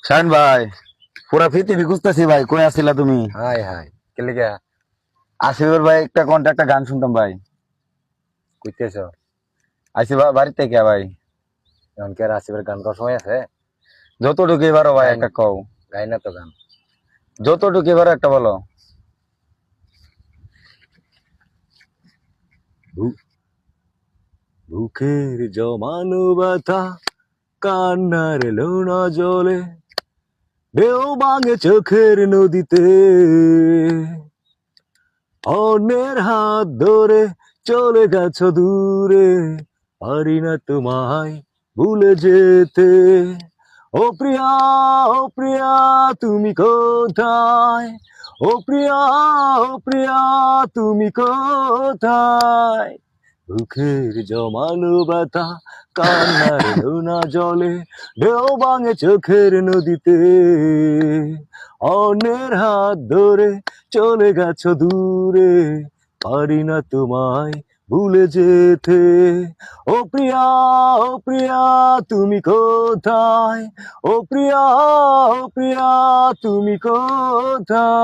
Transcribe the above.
শাহিন ভাই, পুরা পৃথিবী খুঁজতেছি ভাই, কই আছিলা তুমি? হাই হাই কে লিগা আসিফের ভাই একটা গান শুনতাম ভাই। কইতেছ? আসিফ বাড়িতে কে ভাই? এখন কে আসিফের গান করার সময় আছে? যতটুকু এবারও ভাই গাই একটা কও। গাই না তো গান। যতটুকু এবারও একটা বলো। ভু- বুকের জমানো ব্যথা, কান্নার লোনা জলে, ঢেউ ভাঙে চোখের নদীতে, অন্যের হাত ধরে চলে গেছো দূরে, পারি না তোমায় ভুলে যেতে। ও প্রিয়া, ও প্রিয়া, তুমি কোথায়? ও প্রিয়া, ও প্রিয়া, তুমি কোথায়? বুকের জমানো ব্যথা, কান্নার লোনা জলে, ঢেউ ভাঙে চোখের নদীতে, অন্যের হাত ধরে চলে গেছো দূরে, পারি না তোমায় ভুলে যেতে। ও প্রিয়া, ও প্রিয়া, তুমি কোথায়? ও প্রিয়া, ও প্রিয়া, তুমি কোথায়?